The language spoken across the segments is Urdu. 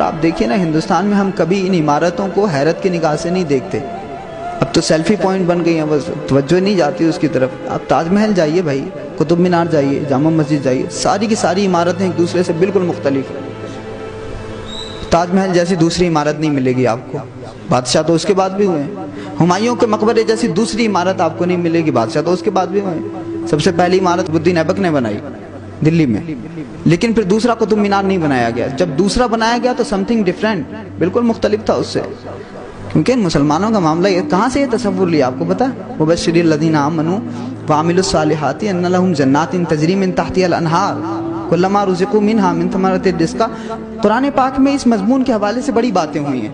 آپ دیکھیے نا ہندوستان میں ہم کبھی ان عمارتوں کو حیرت کی نگاہ سے نہیں دیکھتے. اب تو سیلفی پوائنٹ بن گئی ہیں, بس توجہ نہیں جاتی اس کی طرف. آپ تاج محل جائیے بھائی, قطب مینار جائیے, جامع مسجد جائیے, ساری کی ساری عمارتیں ایک دوسرے سے بالکل مختلف ہیں. تاج محل جیسی دوسری عمارت نہیں ملے گی آپ کو. بادشاہ تو اس کے بعد بھی ہوئے ہیں. ہمایوں کے مقبرے جیسی دوسری عمارت آپ کو نہیں ملے گی, بادشاہ تو اس کے بعد بھی ہوئے ہیں. سب سے پہلی عمارت بدین ایبک نے بنائی دلی میں, لیکن پھر دوسرا قطب مینار نہیں بنایا گیا. جب دوسرا بنایا گیا تو سم تھنگ ڈفرینٹ, بالکل مختلف تھا اس سے. کیونکہ مسلمانوں کا معاملہ یہ, کہاں سے یہ تصور لیا آپ کو پتا؟ وبشر الذین آمنوا وعملوا الصالحات ان لهم جنات تجری من تحتها الانہار کلما رزقوا منها من ثمرۃ الرزق. قرآن پاک میں اس مضمون کے حوالے سے بڑی باتیں ہوئی ہیں.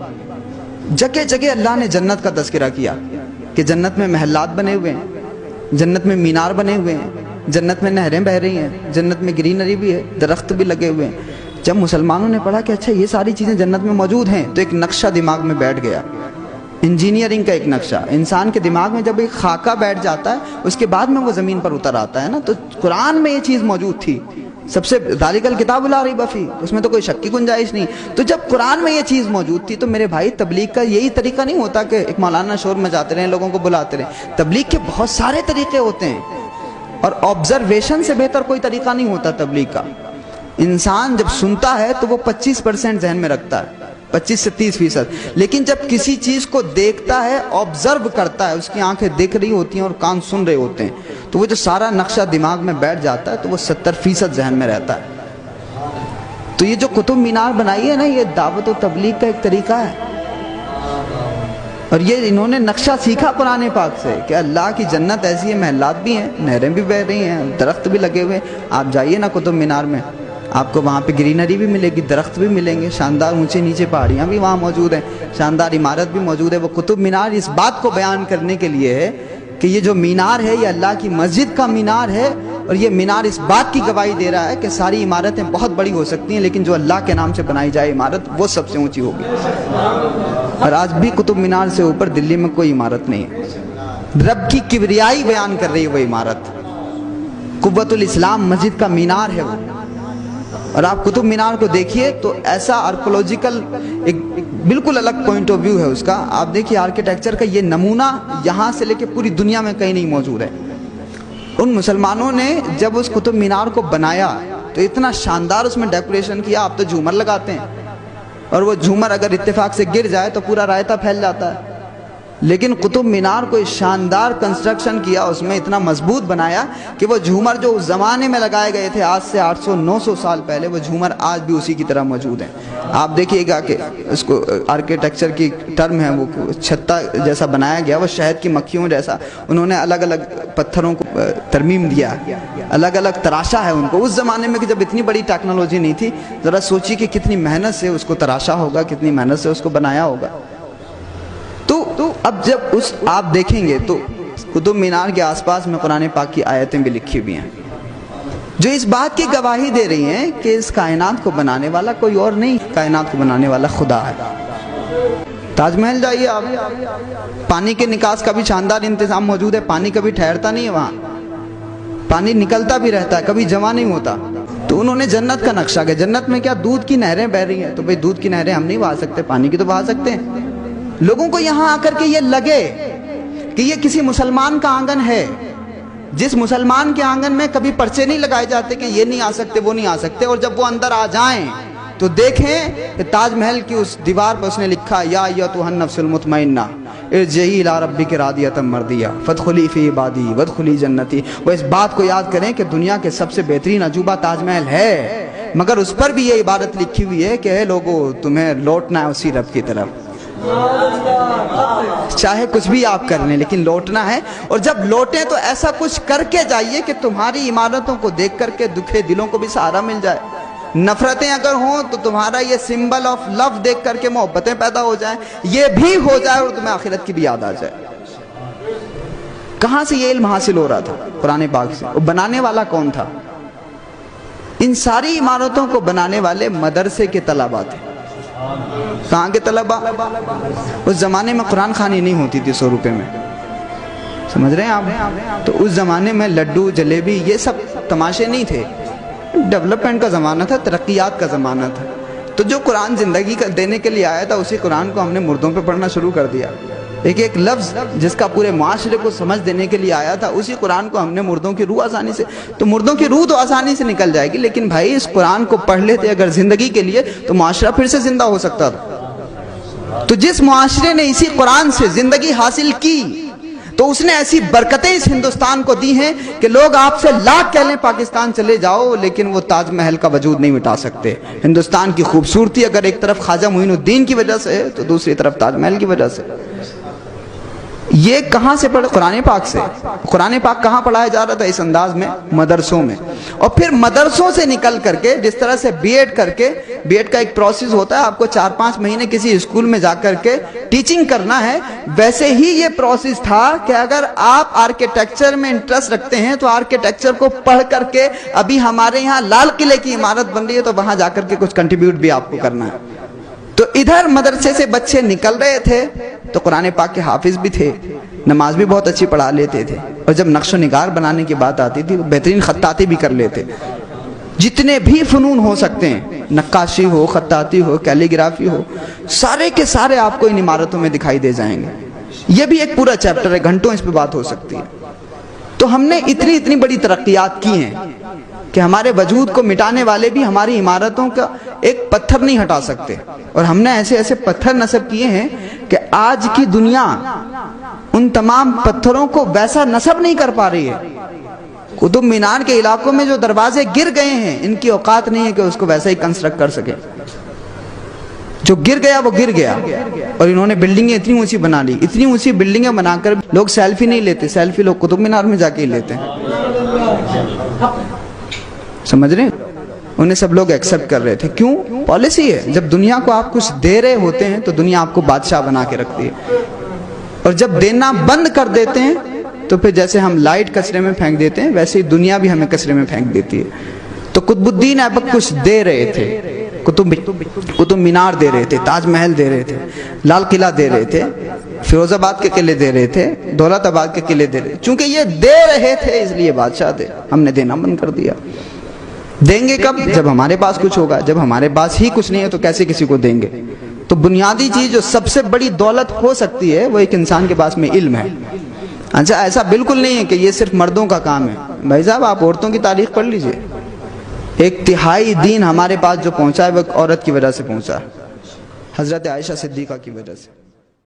جگہ جگہ اللہ نے جنت کا تذکرہ کیا کہ جنت میں محلات بنے ہوئے ہیں, جنت میں مینار بنے ہوئے ہیں, جنت میں نہریں بہہ رہی ہیں, جنت میں گرینری بھی ہے, درخت بھی لگے ہوئے ہیں. جب مسلمانوں نے پڑھا کہ اچھا یہ ساری چیزیں جنت میں موجود ہیں, تو ایک نقشہ دماغ میں بیٹھ گیا, انجینئرنگ کا ایک نقشہ. انسان کے دماغ میں جب ایک خاکہ بیٹھ جاتا ہے, اس کے بعد میں وہ زمین پر اتر آتا ہے نا. تو قرآن میں یہ چیز موجود تھی سب سے, ذالک الکتاب لا ریب فیہ, اس میں تو کوئی شک کی گنجائش نہیں. تو جب قرآن میں یہ چیز موجود تھی تو میرے بھائی تبلیغ کا یہی طریقہ نہیں ہوتا کہ ایک مولانا شور مچاتے رہیں, لوگوں کو بلاتے رہیں. تبلیغ کے بہت سارے طریقے ہوتے ہیں, اور آبزرویشن سے بہتر کوئی طریقہ نہیں ہوتا تبلیغ کا. انسان جب سنتا ہے تو وہ 25% ذہن میں رکھتا ہے, 25 سے 30%. لیکن جب کسی چیز کو دیکھتا ہے, آبزرو کرتا ہے, اس کی آنکھیں دیکھ رہی ہوتی ہیں اور کان سن رہے ہوتے ہیں, تو وہ جو سارا نقشہ دماغ میں بیٹھ جاتا ہے تو وہ 70% ذہن میں رہتا ہے. تو یہ جو قطب مینار بنائی ہے نا, یہ دعوت و تبلیغ کا ایک طریقہ ہے. اور یہ انہوں نے نقشہ سیکھا قرآن پاک سے کہ اللہ کی جنت ایسی ہے, محلات بھی ہیں, نہریں بھی بہہ رہی ہیں, درخت بھی لگے ہوئے ہیں. آپ جائیے نا قطب مینار میں, آپ کو وہاں پہ گرینری بھی ملے گی, درخت بھی ملیں گے, شاندار اونچے نیچے پہاڑیاں بھی وہاں موجود ہیں, شاندار عمارت بھی موجود ہے. وہ قطب مینار اس بات کو بیان کرنے کے لیے ہے کہ یہ جو مینار ہے یہ اللہ کی مسجد کا مینار ہے, اور یہ مینار اس بات کی گواہی دے رہا ہے کہ ساری عمارتیں بہت بڑی ہو سکتی ہیں, لیکن جو اللہ کے نام سے بنائی جائے عمارت وہ سب سے اونچی ہوگی. اور آج بھی قطب مینار سے اوپر دلی میں کوئی عمارت نہیں ہے. رب کی کبریائی بیان کر رہی ہے وہ عمارت. قوت الاسلام مسجد کا مینار ہے وہ. اور آپ قطب مینار کو دیکھیے تو ایسا آرکولوجیکل ایک بالکل الگ پوائنٹ آف ویو ہے اس کا. آپ دیکھیے آرکیٹیکچر کا یہ نمونہ یہاں سے لے کے پوری دنیا میں کہیں نہیں موجود ہے. ان مسلمانوں نے جب اس قطب مینار کو بنایا تو اتنا شاندار اس میں ڈیکوریشن کیا. آپ تو جھومر لگاتے ہیں, اور وہ جھومر اگر اتفاق سے گر جائے تو پورا رائتہ پھیل جاتا ہے. لیکن قطب مینار کو شاندار کنسٹرکشن کیا, اس میں اتنا مضبوط بنایا کہ وہ جھومر جو اس زمانے میں لگائے گئے تھے آج سے 800-900 سال پہلے, وہ جھومر آج بھی اسی کی طرح موجود ہیں. آپ دیکھیے گا کہ اس کو آرکیٹیکچر کی ٹرم ہے, وہ چھتا جیسا بنایا گیا, وہ شہد کی مکھیوں جیسا. انہوں نے الگ الگ پتھروں کو ترمیم دیا, الگ الگ تراشا ہے ان کو. اس زمانے میں کہ جب اتنی بڑی ٹیکنالوجی نہیں تھی, ذرا سوچیے کہ کتنی محنت سے اس کو تراشا ہوگا, کتنی محنت سے اس کو بنایا ہوگا. تو اب جب اس آپ دیکھیں گے تو قطب مینار کے آس پاس میں قرآن پاک کی آیتیں بھی لکھی ہوئی ہیں جو اس بات کی گواہی دے رہی ہیں کہ اس کائنات کو بنانے والا کوئی اور نہیں, کائنات کو بنانے والا خدا ہے. تاج محل جائیے آپ, پانی کے نکاس کا بھی شاندار انتظام موجود ہے. پانی کبھی ٹھہرتا نہیں ہے وہاں, پانی نکلتا بھی رہتا ہے, کبھی جمع نہیں ہوتا. تو انہوں نے جنت کا نقشہ کیا. جنت میں کیا دودھ کی نہریں بہہ رہی ہیں, تو بھئی دودھ کی نہریں ہم نہیں بہا سکتے, پانی کی تو بہا سکتے ہیں. لوگوں کو یہاں آ کر کے یہ لگے کہ یہ کسی مسلمان کا آنگن ہے, جس مسلمان کے آنگن میں کبھی پرچے نہیں لگائے جاتے کہ یہ نہیں آ سکتے وہ نہیں آ سکتے. اور جب وہ اندر آ جائیں تو دیکھیں کہ تاج محل کی اس دیوار پر اس نے لکھا یا ایتھا النفس المطمئنہ ارجعی الی ربک راضیۃ مرضیہ فادخلی فی عبادی وادخلی جنتی. وہ اس بات کو یاد کریں کہ دنیا کے سب سے بہترین عجوبہ تاج محل ہے, مگر اس پر بھی یہ عبارت لکھی ہوئی ہے کہ اے لوگو تمہیں لوٹنا ہے اسی رب کی طرف, چاہے کچھ بھی آپ کر لیں لیکن لوٹنا ہے. اور جب لوٹیں تو ایسا کچھ کر کے جائیے کہ تمہاری عمارتوں کو دیکھ کر کے دکھے دلوں کو بھی سہارا مل جائے. نفرتیں اگر ہوں تو تمہارا یہ سمبل آف لو دیکھ کر کے محبتیں پیدا ہو جائیں, یہ بھی ہو جائے اور تمہیں آخرت کی بھی یاد آ جائے. کہاں سے یہ علم حاصل ہو رہا تھا؟ قرآن پاک سے. اور بنانے والا کون تھا؟ ان ساری عمارتوں کو بنانے والے مدرسے کے طلباء تھے. کہاں کے طلباء؟ اس زمانے میں قرآن خوانی نہیں ہوتی تھی 100 روپے میں, سمجھ رہے ہیں آپ؟ تو اس زمانے میں لڈو جلیبی یہ سب تماشے نہیں تھے. ڈیولپمنٹ کا زمانہ تھا, ترقیات کا زمانہ تھا. تو جو قرآن زندگی دینے کے لیے آیا تھا اسی قرآن کو ہم نے مردوں پہ پڑھنا شروع کر دیا. ایک ایک لفظ جس کا پورے معاشرے کو سمجھ دینے کے لیے آیا تھا اسی قرآن کو ہم نے مردوں کی روح آسانی سے, تو مردوں کی روح تو آسانی سے نکل جائے گی, لیکن بھائی اس قرآن کو پڑھ لیتے اگر زندگی کے لیے تو معاشرہ پھر سے زندہ ہو سکتا تھا. تو جس معاشرے نے اسی قرآن سے زندگی حاصل کی تو اس نے ایسی برکتیں اس ہندوستان کو دی ہیں کہ لوگ آپ سے لاکھ کہہ لیں پاکستان چلے جاؤ لیکن وہ تاج محل کا وجود نہیں مٹا سکتے. ہندوستان کی خوبصورتی اگر ایک طرف خواجہ معین الدین کی وجہ سے ہے تو دوسری طرف تاج محل کی وجہ سے. یہ کہاں سے پڑھ؟ قرآن پاک سے. قرآن پاک کہاں پڑھایا جا رہا تھا اس انداز میں؟ مدرسوں میں. اور پھر مدرسوں سے نکل کر کے جس طرح سے بی ایڈ کر کے, بی ایڈ کا ایک پروسیس ہوتا ہے, آپ کو 4-5 مہینے کسی اسکول میں جا کر کے ٹیچنگ کرنا ہے, ویسے ہی یہ پروسیس تھا کہ اگر آپ آرکیٹیکچر میں انٹرسٹ رکھتے ہیں تو آرکیٹیکچر کو پڑھ کر کے, ابھی ہمارے یہاں لال قلعے کی عمارت بن رہی ہے تو وہاں جا کر کے کچھ کنٹریبیوٹ بھی آپ کو کرنا ہے. تو ادھر مدرسے سے بچے نکل رہے تھے تو قرآن پاک کے حافظ بھی تھے, نماز بھی بہت اچھی پڑھا لیتے تھے, اور جب نقش و نگار بنانے کی بات آتی تھی بہترین خطاطی بھی کر لیتے. جتنے بھی فنون ہو سکتے ہیں, نقاشی ہو, خطاطی ہو, کیلیگرافی ہو, سارے کے سارے آپ کو ان عمارتوں میں دکھائی دے جائیں گے. یہ بھی ایک پورا چیپٹر ہے, گھنٹوں اس پہ بات ہو سکتی ہے. تو ہم نے اتنی بڑی ترقیات کی ہیں کہ ہمارے وجود کو مٹانے والے بھی ہماری عمارتوں کا ایک پتھر نہیں ہٹا سکتے. اور ہم نے ایسے ایسے پتھر نصب کیے ہیں کہ آج کی دنیا ان تمام پتھروں کو ویسا نصب نہیں کر پا رہی ہے. قطب مینار کے علاقوں میں جو دروازے گر گئے ہیں ان کی اوقات نہیں ہے کہ اس کو ویسا ہی کنسٹرکٹ کر سکے. جو گر گیا وہ گر گیا. اور انہوں نے بلڈنگیں اتنی اونچی بنا لی, اتنی اونچی بلڈنگیں بنا کر لوگ سیلفی نہیں لیتے, سیلفی لوگ قطب مینار میں جا کے ہی لیتے ہیں. سمجھ رہے ہیں؟ انہیں سب لوگ ایکسپٹ کر رہے تھے. کیوں؟ پالیسی ہے. جب دنیا کو آپ کچھ دے رہے ہوتے ہیں تو دنیا آپ کو بادشاہ بنا کے رکھتی ہے, اور جب دینا بند کر دیتے ہیں تو پھر جیسے ہم لائٹ کچرے میں پھینک دیتے ہیں ویسے ہی دنیا بھی ہمیں کچرے میں پھینک دیتی ہے. تو قطب الدین ایبک کچھ دے رہے تھے, قطب مینار دے رہے تھے, تاج محل دے رہے تھے, لال قلعہ دے رہے تھے, فیروز آباد کے قلعے دے رہے تھے, دولت آباد کے قلعے دے رہے تھے. چونکہ یہ دے رہے تھے اس لیے بادشاہ تھے, ہم نے دینا بند کر دیا. دیں گے کب؟ جب ہمارے پاس کچھ ہوگا. جب ہمارے پاس ہی کچھ نہیں ہے تو کیسے کسی کو دیں گے؟ تو بنیادی چیز جو سب سے بڑی دولت ہو سکتی ہے وہ ایک انسان کے پاس میں علم ہے. اچھا, ایسا بالکل نہیں ہے کہ یہ صرف مردوں کا کام ہے. بھائی صاحب آپ عورتوں کی تاریخ پڑھ لیجئے, 1/3 دین ہمارے پاس جو پہنچا ہے وہ عورت کی وجہ سے پہنچا ہے, حضرت عائشہ صدیقہ کی وجہ سے.